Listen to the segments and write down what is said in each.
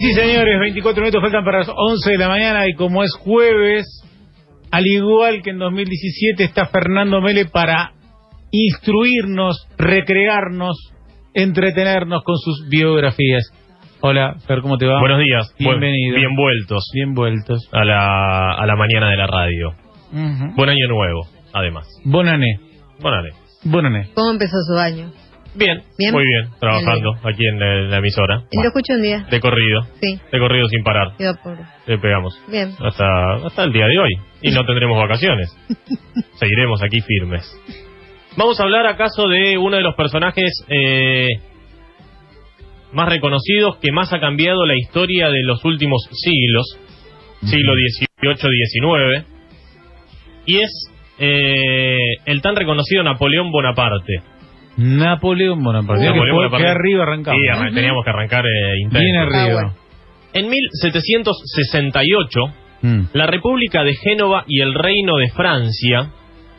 Sí, señores, 24 minutos faltan para las 11 de la mañana y como es jueves, al igual que en 2017, está Fernando Mele para instruirnos, recrearnos, entretenernos con sus biografías. Hola, Fer, ¿cómo te va? Buenos días. Bienvenido. Bien vueltos. Bien vueltos. A la mañana de la radio. Buen año nuevo, además. Bon ané. Bon ané. Bon ané. ¿Cómo empezó su año? Bien, muy bien, trabajando aquí en la emisora. Lo escuché un día. De corrido. Sí. De corrido sin parar. Iba por... Le pegamos. Bien. Hasta el día de hoy. Y no tendremos vacaciones. Seguiremos aquí firmes. Vamos a hablar acaso de uno de los personajes más reconocidos, que más ha cambiado la historia de los últimos siglos. Siglo XVIII, XIX. Y es el tan reconocido Napoleón Bonaparte. Napoleón Bonaparte. Que arriba arrancamos. Sí, teníamos que arrancar intenso. Bien arriba. En 1768, la República de Génova y el Reino de Francia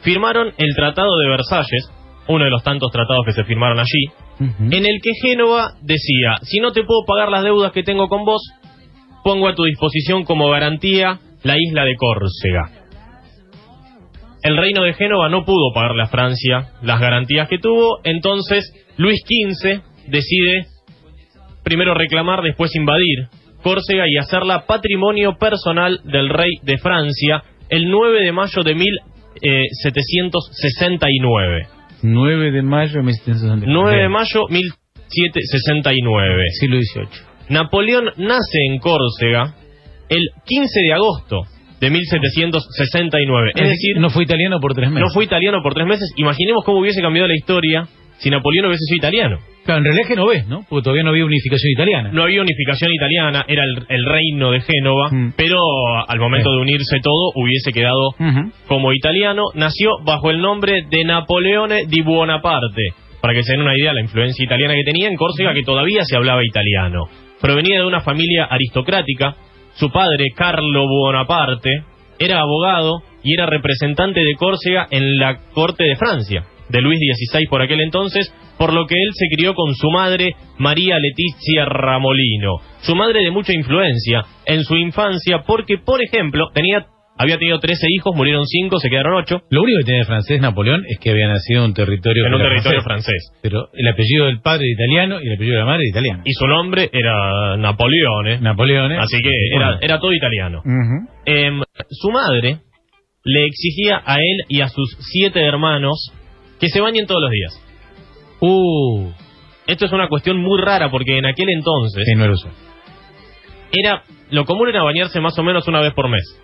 firmaron el Tratado de Versalles, uno de los tantos tratados que se firmaron allí, en el que Génova decía: si no te puedo pagar las deudas que tengo con vos, pongo a tu disposición como garantía la isla de Córcega. El Reino de Génova no pudo pagarle a Francia las garantías que tuvo, entonces Luis XV decide primero reclamar, después invadir Córcega y hacerla patrimonio personal del rey de Francia el 9 de mayo de 1769. 9 de mayo de 1769. 9 de mayo 1769. Siglo XVIII. Napoleón nace en Córcega el 15 de agosto de 1769. Es decir, no fue italiano por 3 meses. No fue italiano por 3 meses. Imaginemos cómo hubiese cambiado la historia si Napoleón hubiese sido italiano. Claro, en realidad es que no ves, ¿no? Porque todavía no había unificación italiana. No había unificación italiana, era el reino de Génova, pero al momento de unirse todo hubiese quedado como italiano. Nació bajo el nombre de Napoleone di Buonaparte, para que se den una idea de la influencia italiana que tenía en Córcega, que todavía se hablaba italiano. Provenía de una familia aristocrática. Su padre, Carlo Bonaparte, era abogado y era representante de Córcega en la corte de Francia, de Luis XVI por aquel entonces, por lo que él se crió con su madre, María Letizia Ramolino. Su madre de mucha influencia en su infancia porque, por ejemplo, había tenido 13 hijos, murieron 5, se quedaron 8. Lo único que tenía de francés Napoleón es que había nacido en un territorio francés. Pero el apellido del padre era italiano y el apellido de la madre era italiano. Y su nombre era Napoleone. Así que era todo italiano. Su madre le exigía a él y a sus 7 hermanos que se bañen todos los días. Esto es una cuestión muy rara porque en aquel entonces no lo usó. Lo común era bañarse más o menos una vez por mes.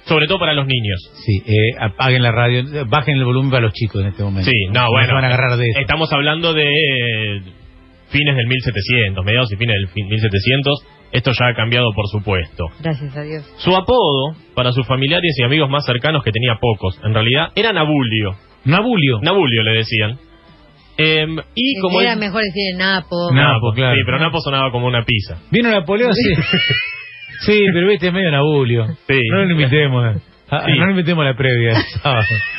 Sobre todo para los niños. Sí, apaguen la radio, bajen el volumen para los chicos en este momento. Sí, no, bueno. Se van a agarrar de eso. Estamos hablando de fines del 1700, mediados y fines del 1700. Esto ya ha cambiado, por supuesto. Gracias a Dios. Su apodo, para sus familiares y amigos más cercanos, que tenía pocos, en realidad, era Nabulio. Nabulio le decían. Y como era mejor decir Napo. Napo, claro. Sí, pero Napo sonaba como una pizza. ¿Vino Napoleón? Sí. Sí, pero viste, es medio Nabulio. Sí. No lo invitemos. No le metemos la previa.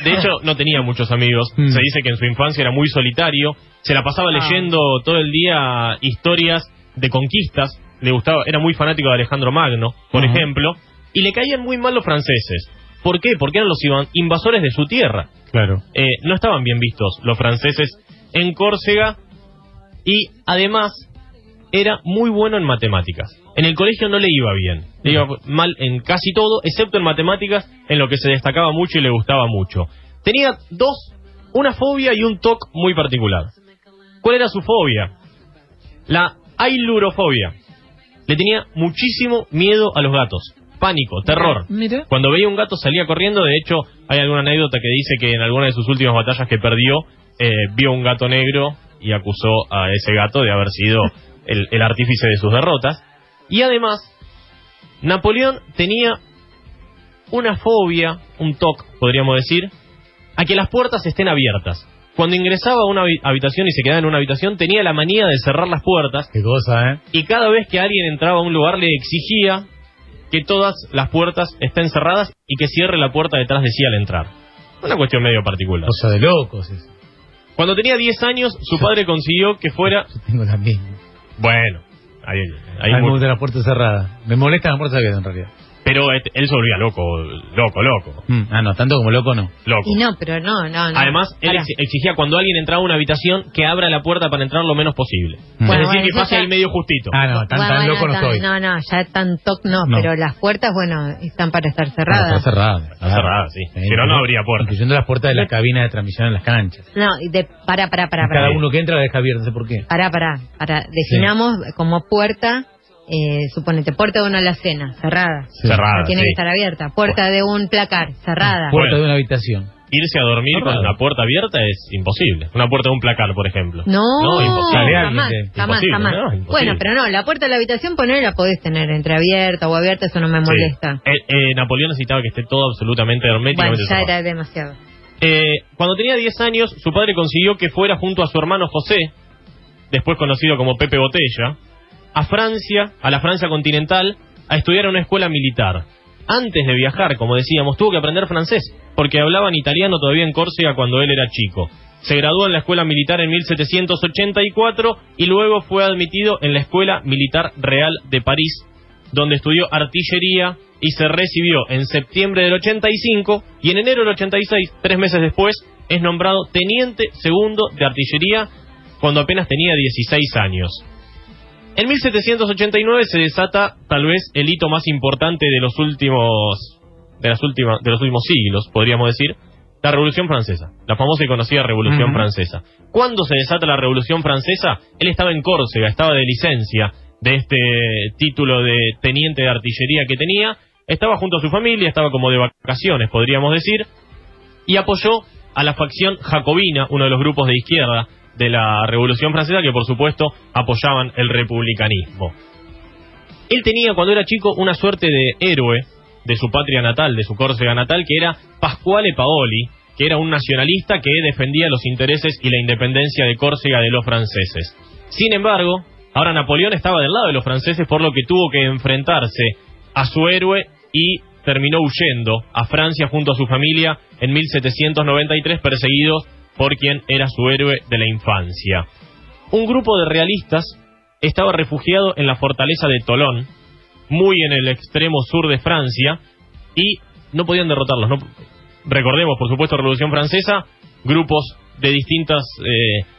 De hecho, no tenía muchos amigos. Se dice que en su infancia era muy solitario. Se la pasaba leyendo todo el día historias de conquistas. Le gustaba, era muy fanático de Alejandro Magno, por ejemplo. Y le caían muy mal los franceses. ¿Por qué? Porque eran los invasores de su tierra. Claro. No estaban bien vistos los franceses en Córcega. Y además era muy bueno en matemáticas. En el colegio no le iba bien. Le iba mal en casi todo, excepto en matemáticas, en lo que se destacaba mucho y le gustaba mucho. Tenía una fobia y un TOC muy particular. ¿Cuál era su fobia? La ailurofobia. Le tenía muchísimo miedo a los gatos. Pánico, terror. Mira. Cuando veía un gato salía corriendo. De hecho, hay alguna anécdota que dice que en alguna de sus últimas batallas que perdió, vio un gato negro y acusó a ese gato de haber sido el artífice de sus derrotas. Y además, Napoleón tenía una fobia, un TOC, podríamos decir, a que las puertas estén abiertas. Cuando ingresaba a una habitación y se quedaba en una habitación, tenía la manía de cerrar las puertas. Qué cosa, ¿eh? Y cada vez que alguien entraba a un lugar le exigía que todas las puertas estén cerradas y que cierre la puerta detrás de sí al entrar. Una cuestión medio particular. Cosa de locos eso. Cuando tenía 10 años, su padre consiguió que fuera... Yo tengo la misma. Bueno, Ahí me gusta la puerta cerrada. Me molesta la puerta abierta en realidad. Pero él se volvía loco. No, tanto como loco no. Y no, pero no. Además, él exigía cuando alguien entraba a una habitación que abra la puerta para entrar lo menos posible. Bueno, es decir, que pase ahí medio justito. No, tan loco no soy. No, ya tan toc no, pero las puertas, están para estar cerradas. Están cerradas. Están cerradas, sí. Pero no habría puertas. Incluyendo las puertas de la cabina de transmisión en las canchas. No, para. Cada uno que entra la deja abierta, no sé por qué. Para. Definamos como puerta... suponete, puerta de una alacena, cerrada. Cerrada, tiene que estar abierta. Puerta de un placar, cerrada. Puerta de una habitación. Irse a dormir con la puerta abierta es imposible. Una puerta de un placar, por ejemplo. No, imposible. Jamás. Imposible. Bueno, pero no, la puerta de la habitación la podés tener entreabierta o abierta, eso no me molesta. Napoleón necesitaba que esté todo absolutamente herméticamente ya era demasiado. Cuando tenía 10 años, su padre consiguió que fuera junto a su hermano José, después conocido como Pepe Botella, a la Francia continental, a estudiar en una escuela militar. Antes de viajar, como decíamos, tuvo que aprender francés, porque hablaban italiano todavía en Córcega cuando él era chico. Se graduó en la escuela militar en 1784 y luego fue admitido en la Escuela Militar Real de París, donde estudió artillería y se recibió en septiembre del 85 y en enero del 86, 3 meses después, es nombrado teniente segundo de artillería cuando apenas tenía 16 años. En 1789 se desata tal vez el hito más importante de los últimos siglos, podríamos decir, la Revolución Francesa, la famosa y conocida Revolución Francesa. ¿Cuándo se desata la Revolución Francesa? Él estaba en Córcega, estaba de licencia de este título de teniente de artillería que tenía, estaba junto a su familia, estaba como de vacaciones, podríamos decir, y apoyó a la facción jacobina, uno de los grupos de izquierda de la Revolución Francesa, que por supuesto apoyaban el republicanismo. Él tenía cuando era chico una suerte de héroe de su patria natal, de su Córcega natal, que era Pasquale Paoli, que era un nacionalista que defendía los intereses y la independencia de Córcega de los franceses. Sin embargo, ahora Napoleón estaba del lado de los franceses, por lo que tuvo que enfrentarse a su héroe y terminó huyendo a Francia junto a su familia en 1793, perseguidos por quien era su héroe de la infancia. Un grupo de realistas estaba refugiado en la fortaleza de Tolón, muy en el extremo sur de Francia, y no podían derrotarlos. Recordemos, por supuesto, Revolución Francesa, grupos de distintas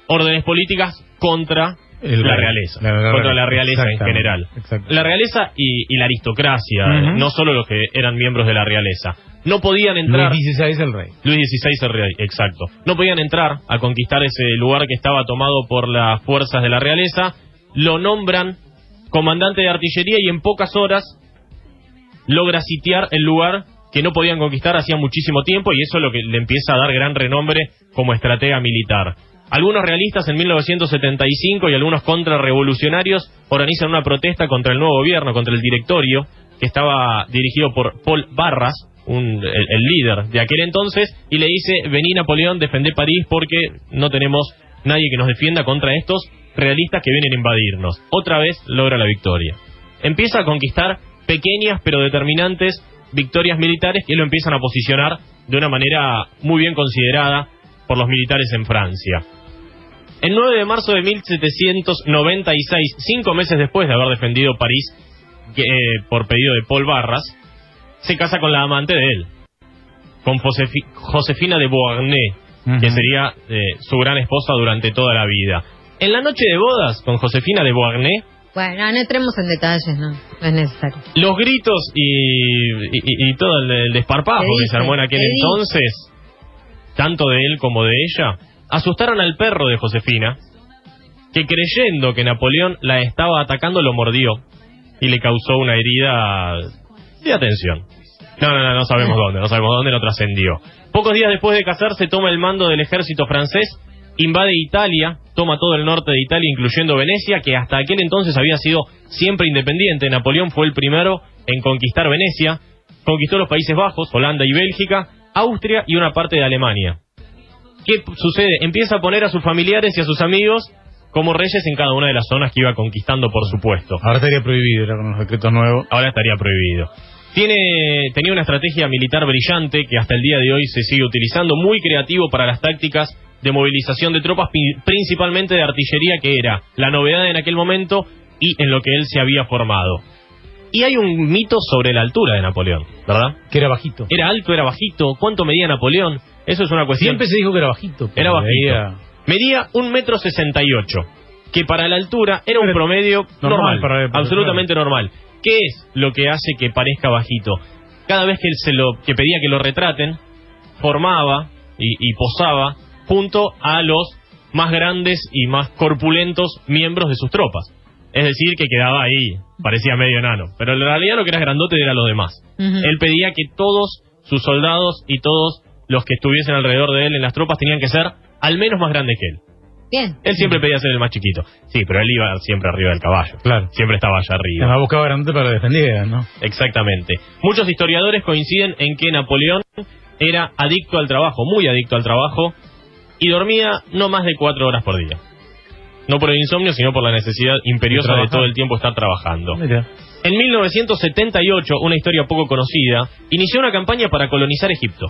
órdenes políticas contra la realeza, contra la realeza en general. La realeza y la aristocracia, no solo los que eran miembros de la realeza. No podían entrar... Luis XVI el rey. Luis XVI el rey, exacto. No podían entrar a conquistar ese lugar que estaba tomado por las fuerzas de la realeza. Lo nombran comandante de artillería y en pocas horas logra sitiar el lugar que no podían conquistar hacía muchísimo tiempo, y eso es lo que le empieza a dar gran renombre como estratega militar. Algunos realistas en 1975 y algunos contrarrevolucionarios organizan una protesta contra el nuevo gobierno, contra el directorio, que estaba dirigido por Paul Barras, el líder de aquel entonces, y le dice: vení Napoleón, defendé París porque no tenemos nadie que nos defienda contra estos realistas que vienen a invadirnos. Otra vez logra la victoria. Empieza a conquistar pequeñas pero determinantes victorias militares que lo empiezan a posicionar de una manera muy bien considerada por los militares en Francia. El 9 de marzo de 1796, 5 meses después de haber defendido París por pedido de Paul Barras, se casa con la amante de él, con Josefina de Beauharnais, que sería su gran esposa durante toda la vida. En la noche de bodas con Josefina de Beauharnais, bueno, no entremos en detalles, no es necesario. Los gritos y todo el desparpajo que se armó en aquel entonces, tanto de él como de ella, asustaron al perro de Josefina, que creyendo que Napoleón la estaba atacando lo mordió y le causó una herida de atención. No sabemos dónde, no trascendió. Pocos días después de casarse toma el mando del ejército francés, invade Italia, toma todo el norte de Italia, incluyendo Venecia, que hasta aquel entonces había sido siempre independiente. Napoleón fue el primero en conquistar Venecia, conquistó los Países Bajos, Holanda y Bélgica, Austria y una parte de Alemania. ¿Qué sucede? Empieza a poner a sus familiares y a sus amigos como reyes en cada una de las zonas que iba conquistando, por supuesto. Ahora estaría prohibido, era con los decretos nuevos. Ahora estaría prohibido. Tenía una estrategia militar brillante que hasta el día de hoy se sigue utilizando, muy creativo para las tácticas de movilización de tropas, principalmente de artillería, que era la novedad en aquel momento, y en lo que él se había formado. Y hay un mito sobre la altura de Napoleón, ¿verdad? Que era bajito. ¿Era alto, era bajito? ¿Cuánto medía Napoleón? Eso es una cuestión. Siempre se dijo que era bajito. Era bajito. Medía 1,68 m, que para la altura era un promedio normal, absolutamente normal. ¿Qué es lo que hace que parezca bajito? Cada vez que él que pedía que lo retraten, formaba y posaba junto a los más grandes y más corpulentos miembros de sus tropas. Es decir, que quedaba ahí, parecía medio enano. Pero en realidad lo que era grandote era los demás. Él pedía que todos sus soldados y todos los que estuviesen alrededor de él en las tropas tenían que ser al menos más grandes que él. Bien. Él siempre pedía ser el más chiquito. Sí, pero él iba siempre arriba del caballo. Claro. Siempre estaba allá arriba. Además buscaba grandote para defender, ¿no? Exactamente. Muchos historiadores coinciden en que Napoleón era adicto al trabajo, muy adicto al trabajo, y dormía no más de 4 horas por día. No por el insomnio, sino por la necesidad imperiosa de todo el tiempo estar trabajando. Mira. En 1978, una historia poco conocida, inició una campaña para colonizar Egipto.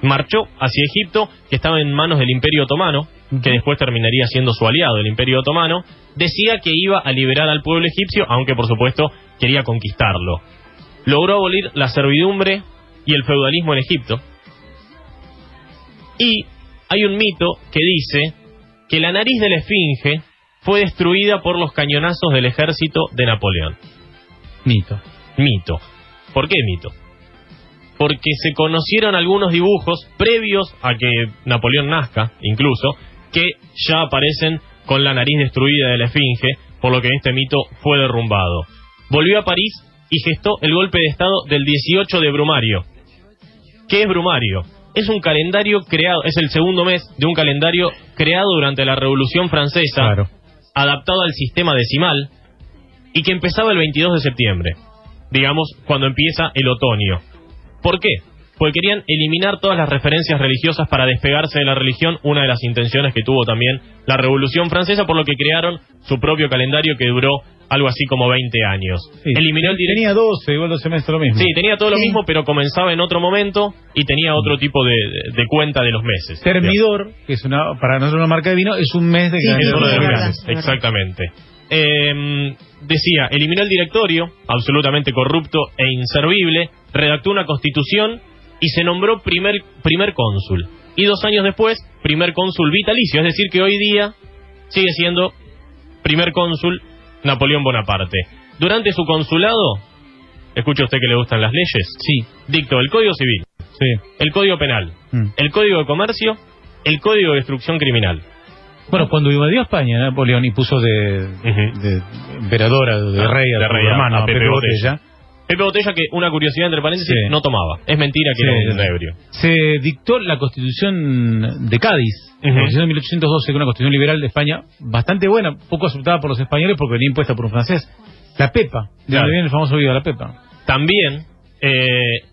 Marchó hacia Egipto, que estaba en manos del Imperio Otomano, que después terminaría siendo su aliado, el Imperio Otomano. Decía que iba a liberar al pueblo egipcio, aunque por supuesto quería conquistarlo. Logró abolir la servidumbre y el feudalismo en Egipto. Y hay un mito que dice que la nariz de la Esfinge fue destruida por los cañonazos del ejército de Napoleón. Mito. Mito. ¿Por qué mito? Porque se conocieron algunos dibujos previos a que Napoleón nazca, incluso, que ya aparecen con la nariz destruida de la Esfinge, por lo que este mito fue derrumbado. Volvió a París y gestó el golpe de estado del 18 de Brumario. ¿Qué es Brumario? Es un calendario creado, es el segundo mes de un calendario creado durante la Revolución Francesa, claro, adaptado al sistema decimal, y que empezaba el 22 de septiembre, digamos, cuando empieza el otoño. ¿Por qué? Porque querían eliminar todas las referencias religiosas para despegarse de la religión, una de las intenciones que tuvo también la Revolución Francesa, por lo que crearon su propio calendario que duró algo así como 20 años. Sí. Eliminó el directo. Tenía 12, igual 12 meses lo mismo. Sí, tenía todo lo mismo, pero comenzaba en otro momento y tenía otro tipo de cuenta de los meses. Termidor, que es para nosotros una marca de vino, es un mes de meses. Exactamente. Decía, eliminó el directorio, absolutamente corrupto e inservible, redactó una constitución y se nombró primer cónsul. Y 2 años después, primer cónsul vitalicio, es decir que hoy día sigue siendo primer cónsul Napoleón Bonaparte. Durante su consulado, escucha usted que le gustan las leyes, sí, dictó el Código Civil, sí, el Código Penal, el Código de Comercio, el Código de Destrucción Criminal. Bueno, cuando invadió España Napoleón y puso de emperadora, de rey a su hermano, a Pepe Botella. Pepe Botella, que una curiosidad entre paréntesis, no tomaba. Es mentira que era un ebrio. Se dictó la Constitución de Cádiz, la Constitución de 1812, que es una constitución liberal de España bastante buena, poco aceptada por los españoles porque venía impuesta por un francés. La Pepa, de donde viene el famoso video de la Pepa. También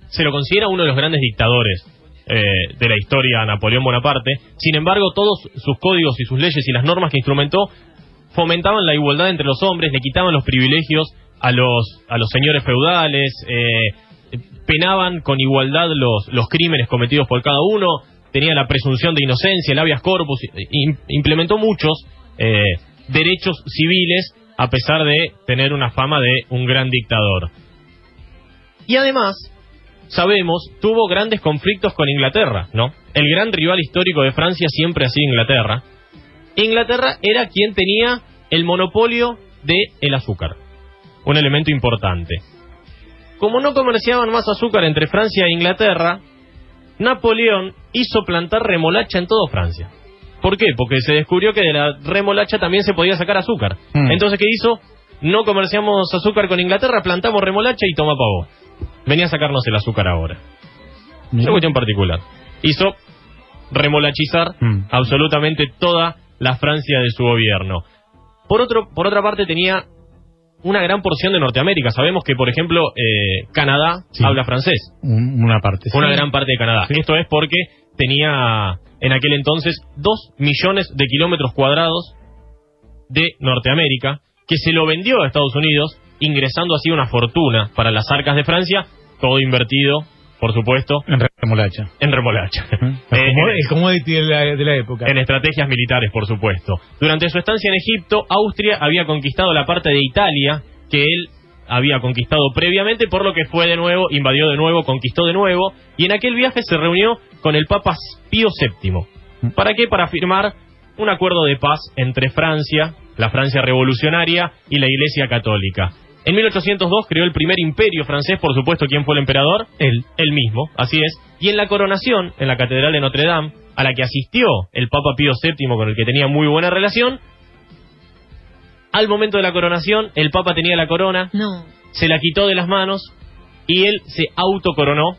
se lo considera uno de los grandes dictadores de la historia, Napoleón Bonaparte. Sin embargo, todos sus códigos y sus leyes y las normas que instrumentó fomentaban la igualdad entre los hombres, le quitaban los privilegios a los señores feudales, penaban con igualdad los crímenes cometidos por cada uno, tenía la presunción de inocencia, el habeas corpus, implementó muchos derechos civiles a pesar de tener una fama de un gran dictador. Y además, sabemos, tuvo grandes conflictos con Inglaterra, ¿no? El gran rival histórico de Francia siempre ha sido Inglaterra. Inglaterra era quien tenía el monopolio del azúcar, un elemento importante. Como no comerciaban más azúcar entre Francia e Inglaterra, Napoleón hizo plantar remolacha en toda Francia. ¿Por qué? Porque se descubrió que de la remolacha también se podía sacar azúcar. Entonces, ¿qué hizo? No comerciamos azúcar con Inglaterra, plantamos remolacha y toma pavo. Venía a sacarnos el azúcar ahora. Es una cuestión particular. Hizo remolachizar absolutamente toda la Francia de su gobierno. Por otra parte, tenía una gran porción de Norteamérica. Sabemos que, por ejemplo, Canadá habla francés. Una parte. Una gran parte de Canadá. Sí. Esto es porque tenía en aquel entonces 2 millones de kilómetros cuadrados de Norteamérica, que se lo vendió a Estados Unidos, ingresando así una fortuna para las arcas de Francia, todo invertido, por supuesto, Remolacha. En remolacha. El commodity de la época. En estrategias militares, por supuesto. Durante su estancia en Egipto, Austria había conquistado la parte de Italia que él había conquistado previamente, por lo que fue de nuevo, invadió de nuevo, conquistó de nuevo, y en aquel viaje se reunió con el Papa Pío VII. ¿Para qué? Para firmar un acuerdo de paz entre Francia, la Francia revolucionaria, y la Iglesia Católica. En 1802 creó el primer imperio francés, por supuesto. ¿Quién fue el emperador? Él mismo, así es. Y en la coronación, en la Catedral de Notre Dame, a la que asistió el Papa Pío VII, con el que tenía muy buena relación, al momento de la coronación, el Papa tenía la corona, se la quitó de las manos, y él se autocoronó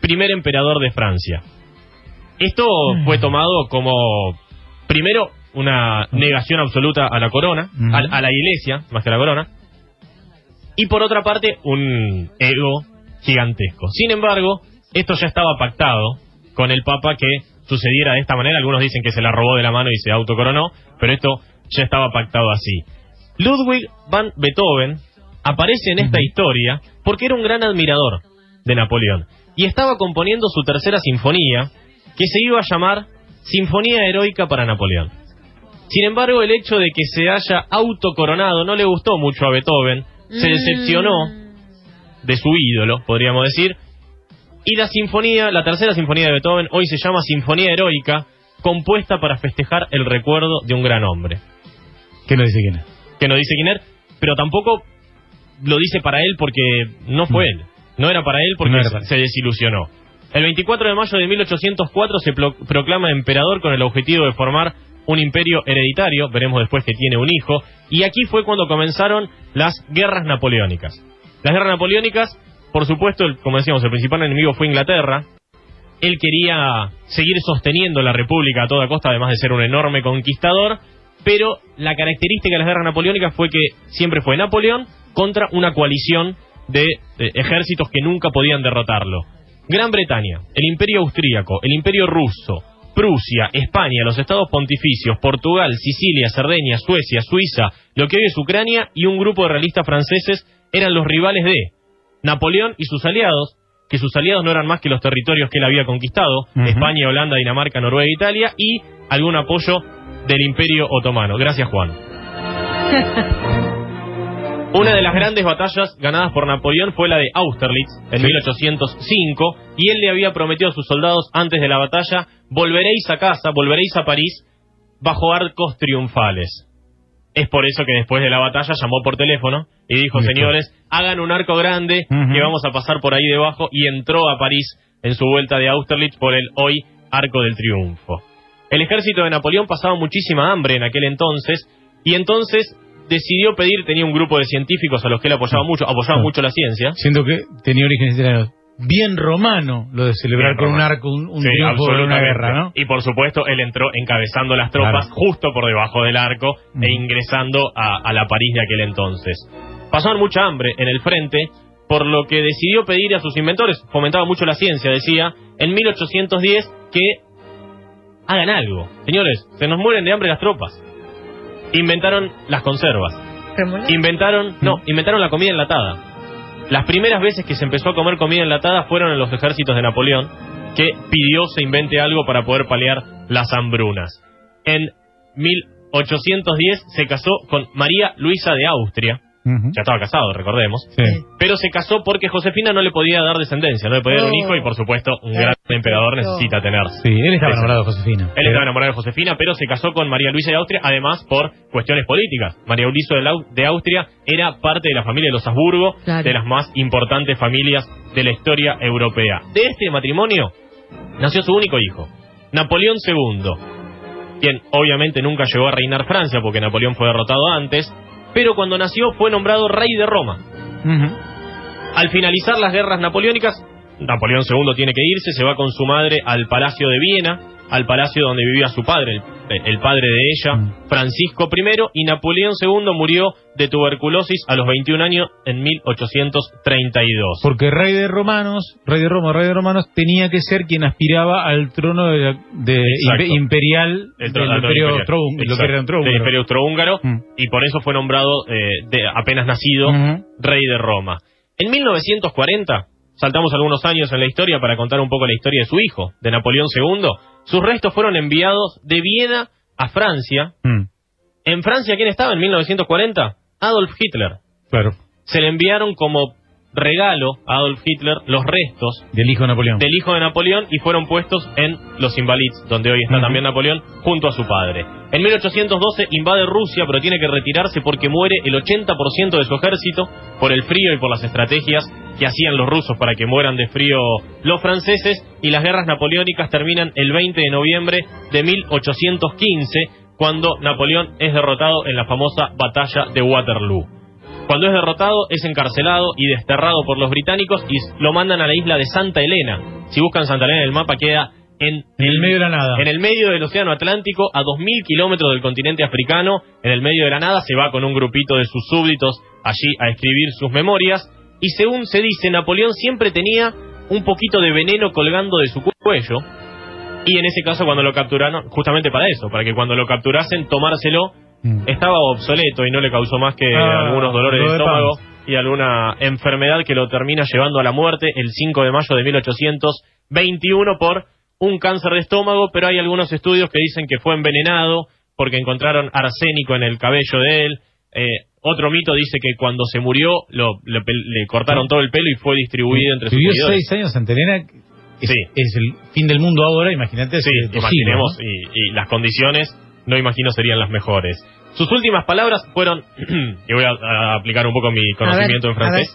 primer emperador de Francia. Esto fue tomado como, primero, una negación absoluta a la corona, a la iglesia, más que a la corona, y por otra parte, un ego gigantesco. Sin embargo, esto ya estaba pactado con el Papa que sucediera de esta manera. Algunos dicen que se la robó de la mano y se autocoronó, pero esto ya estaba pactado así. Ludwig van Beethoven aparece en esta historia porque era un gran admirador de Napoleón y estaba componiendo su tercera sinfonía, que se iba a llamar Sinfonía Heroica para Napoleón. Sin embargo, el hecho de que se haya autocoronado no le gustó mucho a Beethoven, se decepcionó de su ídolo, podríamos decir, y la tercera sinfonía de Beethoven hoy se llama Sinfonía Heroica, compuesta para festejar el recuerdo de un gran hombre. ¿Qué no dice quién es? Que no dice quién es, pero tampoco lo dice para él porque no fue él. No era para él porque se desilusionó. El 24 de mayo de 1804 se proclama emperador con el objetivo de formar un imperio hereditario. Veremos después que tiene un hijo. Y aquí fue cuando comenzaron las guerras napoleónicas. Las guerras napoleónicas, por supuesto, como decíamos, el principal enemigo fue Inglaterra. Él quería seguir sosteniendo la república a toda costa, además de ser un enorme conquistador. Pero la característica de las guerras napoleónicas fue que siempre fue Napoleón contra una coalición de ejércitos que nunca podían derrotarlo. Gran Bretaña, el Imperio Austríaco, el Imperio Ruso, Prusia, España, los Estados Pontificios, Portugal, Sicilia, Cerdeña, Suecia, Suiza, lo que hoy es Ucrania, y un grupo de realistas franceses eran los rivales de Napoleón y sus aliados, que sus aliados no eran más que los territorios que él había conquistado, España, Holanda, Dinamarca, Noruega, Italia, y algún apoyo del Imperio Otomano. Gracias, Juan. Una de las grandes batallas ganadas por Napoleón fue la de Austerlitz en 1805, y él le había prometido a sus soldados antes de la batalla: volveréis a casa, volveréis a París bajo arcos triunfales. Es por eso que después de la batalla llamó por teléfono y dijo: señores, hagan un arco grande que vamos a pasar por ahí debajo, y entró a París en su vuelta de Austerlitz por el hoy Arco del Triunfo. El ejército de Napoleón pasaba muchísima hambre en aquel entonces, y entonces decidió pedir, tenía un grupo de científicos a los que él apoyaba mucho la ciencia. Siendo que tenía orígenes italianos. Bien romano lo de celebrar con un arco un triunfo de una guerra, ¿no? Y por supuesto él entró encabezando las tropas justo por debajo del arco e ingresando a la París de aquel entonces. Pasaban mucha hambre en el frente, por lo que decidió pedir a sus inventores, fomentaba mucho la ciencia, decía, en 1810, que hagan algo. Señores, se nos mueren de hambre las tropas. Inventaron las conservas. Inventaron la comida enlatada. Las primeras veces que se empezó a comer comida enlatada fueron en los ejércitos de Napoleón, que pidió se invente algo para poder paliar las hambrunas. En 1810 se casó con María Luisa de Austria. Ya estaba casado, recordemos. Pero se casó porque Josefina no le podía dar descendencia, no le podía dar un hijo, y por supuesto un gran emperador necesita tener. Sí, él estaba enamorado de Josefina. Él estaba enamorado de Josefina, pero se casó con María Luisa de Austria, además por cuestiones políticas. María Luisa de Austria era parte de la familia de los Habsburgo, de las más importantes familias de la historia europea. De este matrimonio nació su único hijo, Napoleón II, quien obviamente nunca llegó a reinar Francia porque Napoleón fue derrotado antes, pero cuando nació fue nombrado rey de Roma. Al finalizar las guerras napoleónicas, Napoleón II tiene que irse, se va con su madre al Palacio de Viena, al palacio donde vivía su padre, el padre de ella, Francisco I, y Napoleón II murió de tuberculosis a los 21 años en 1832. Porque rey de romanos tenía que ser quien aspiraba al trono imperial del Imperio Austrohúngaro, y por eso fue nombrado, apenas nacido, rey de Roma. En 1940 saltamos algunos años en la historia para contar un poco la historia de su hijo, de Napoleón II. Sus restos fueron enviados de Viena a Francia. En Francia, ¿quién estaba en 1940? Adolf Hitler. Claro. Se le enviaron como regalo a Adolf Hitler los restos del hijo de Napoleón y fueron puestos en los Invalides, donde hoy está también Napoleón, junto a su padre. En 1812 invade Rusia, pero tiene que retirarse porque muere el 80% de su ejército por el frío y por las estrategias que hacían los rusos para que mueran de frío los franceses, y las guerras napoleónicas terminan el 20 de noviembre de 1815, cuando Napoleón es derrotado en la famosa batalla de Waterloo. Cuando es derrotado, es encarcelado y desterrado por los británicos y lo mandan a la isla de Santa Helena. Si buscan Santa Helena en el mapa, queda en el medio de la nada. En el medio del océano Atlántico, a 2000 kilómetros del continente africano, en el medio de la nada. Se va con un grupito de sus súbditos allí a escribir sus memorias. Y según se dice, Napoleón siempre tenía un poquito de veneno colgando de su cuello. Y en ese caso, cuando lo capturaron, justamente para eso, para que cuando lo capturasen, tomárselo. Estaba obsoleto y no le causó más que algunos dolores de estómago y alguna enfermedad que lo termina llevando a la muerte el 5 de mayo de 1821 por un cáncer de estómago, pero hay algunos estudios que dicen que fue envenenado porque encontraron arsénico en el cabello de él. Otro mito dice que cuando se murió le cortaron todo el pelo y fue distribuido entre sus seguidores. Vivió 6 años Santa Helena. Es el fin del mundo ahora, imagínate. Sí, imaginemos, ¿no? y las condiciones, no imagino, serían las mejores. Sus últimas palabras fueron, y voy a aplicar un poco mi conocimiento en francés,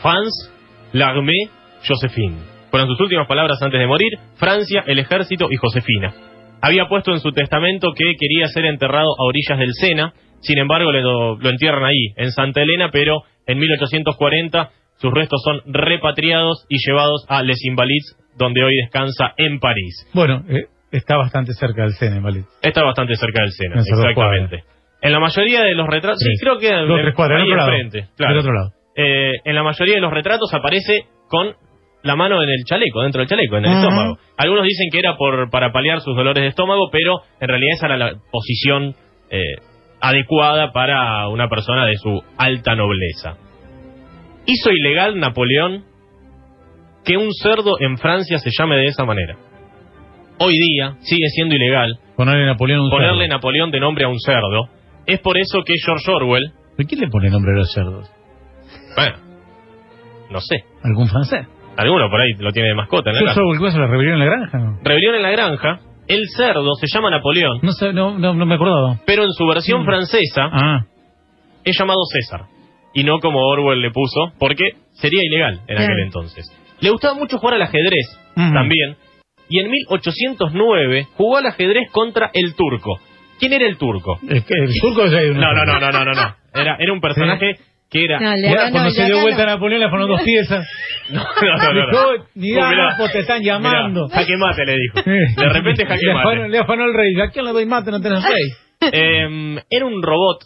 France, l'armée, Joséphine. Fueron sus últimas palabras antes de morir: Francia, el ejército y Josefina. Había puesto en su testamento que quería ser enterrado a orillas del Sena, sin embargo lo entierran ahí, en Santa Helena, pero en 1840 sus restos son repatriados y llevados a Les Invalides, donde hoy descansa en París. Bueno, está bastante cerca del Sena, Invalides. Está bastante cerca del Sena, exactamente. En la mayoría de los retratos, sí, creo que ahí enfrente, claro. Del otro lado. En la mayoría de los retratos aparece con la mano en el chaleco, dentro del chaleco, en el estómago. Algunos dicen que era para paliar sus dolores de estómago, pero en realidad esa era la posición adecuada para una persona de su alta nobleza. ¿Hizo ilegal Napoleón que un cerdo en Francia se llame de esa manera? Hoy día sigue siendo ilegal ponerle Napoleón de nombre a un cerdo. Es por eso que George Orwell... ¿Pero quién le pone nombre a los cerdos? Bueno, no sé. ¿Algún francés? Alguno por ahí lo tiene de mascota en la casa. ¿Qué es la rebelión en la granja? ¿No? Rebelión en la granja. El cerdo se llama Napoleón. No me acordaba. Pero en su versión francesa es llamado César. Y no como Orwell le puso, porque sería ilegal en aquel entonces. Le gustaba mucho jugar al ajedrez también. Y en 1809 jugó al ajedrez contra el turco. ¿Quién era el turco? ¿El turco es No. Era un personaje que era... Cuando se dio vuelta a Napoleón le fueron 2 piezas. No. Ni te están llamando. Mirá, jaque mate, le dijo. De repente jaque mate. Le afanó el rey. ¿A quién le doy mate? No tenés rey. Era un robot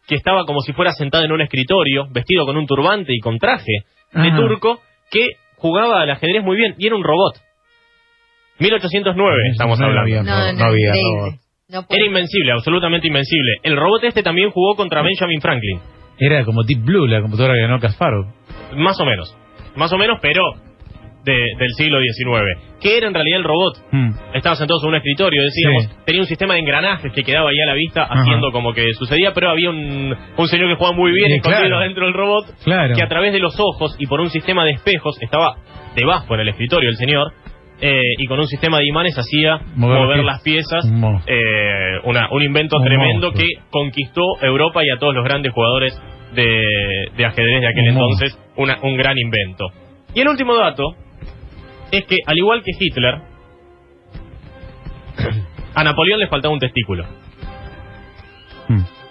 que estaba como si fuera sentado en un escritorio, vestido con un turbante y con traje de turco, que jugaba al ajedrez muy bien. Y era un robot. 1809 estamos hablando. No había robot. Era invencible, absolutamente invencible. El robot también jugó contra Benjamin Franklin. Era como Deep Blue, la computadora que ganó Kasparov. Más o menos, pero del siglo XIX. ¿Qué era en realidad el robot? Estaba sentado en un escritorio, decíamos. Tenía un sistema de engranajes que quedaba ahí a la vista, haciendo como que sucedía, pero había un señor que jugaba muy bien escondido dentro del robot, que a través de los ojos y por un sistema de espejos, estaba debajo en el escritorio el señor, y con un sistema de imanes hacía mover las piezas. Un invento tremendo que conquistó Europa y a todos los grandes jugadores de ajedrez de aquel entonces. Un gran invento. Y el último dato es que, al igual que Hitler, a Napoleón le faltaba un testículo.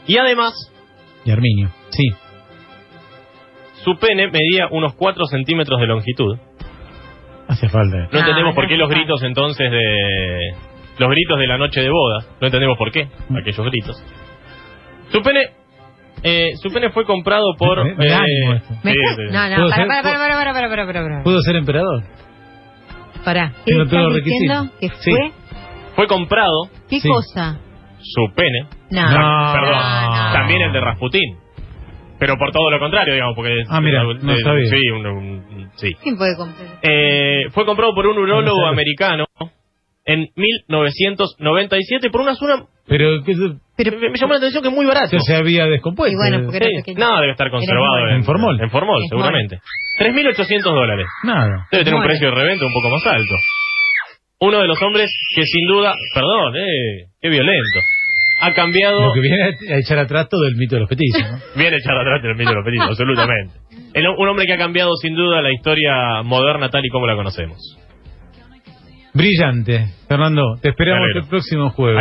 Y además... Y Arminio, sí. Su pene medía unos 4 centímetros de longitud. Hace falta. No entendemos por qué los gritos entonces los gritos de la noche de boda. No entendemos por qué aquellos gritos. Su pene fue comprado por... Para. ¿Pudo ser emperador? Pará. ¿Qué estás diciendo? ¿Que fue? Fue comprado. ¿Qué cosa? Su pene. Perdón. También el de Rasputín. Pero por todo lo contrario, digamos, porque... mira, no sabía. Sí, un Sí. ¿Quién puede comprar? Fue comprado por un urólogo americano en 1997 por una suma... Pero me llamó la atención que es muy barato. se había descompuesto. Y bueno, porque era pequeño. Nada, debe estar conservado en formol. En formol, seguramente. $3.800. Nada. Debe tener un precio de reventa un poco más alto. Uno de los hombres que sin duda... Perdón, qué violento. Ha cambiado... Lo que viene a echar atrás todo el mito de los petizos, ¿no? Viene a echar atrás el mito de los petizos, absolutamente. Un hombre que ha cambiado sin duda la historia moderna tal y como la conocemos. Brillante. Fernando, te esperamos el próximo jueves.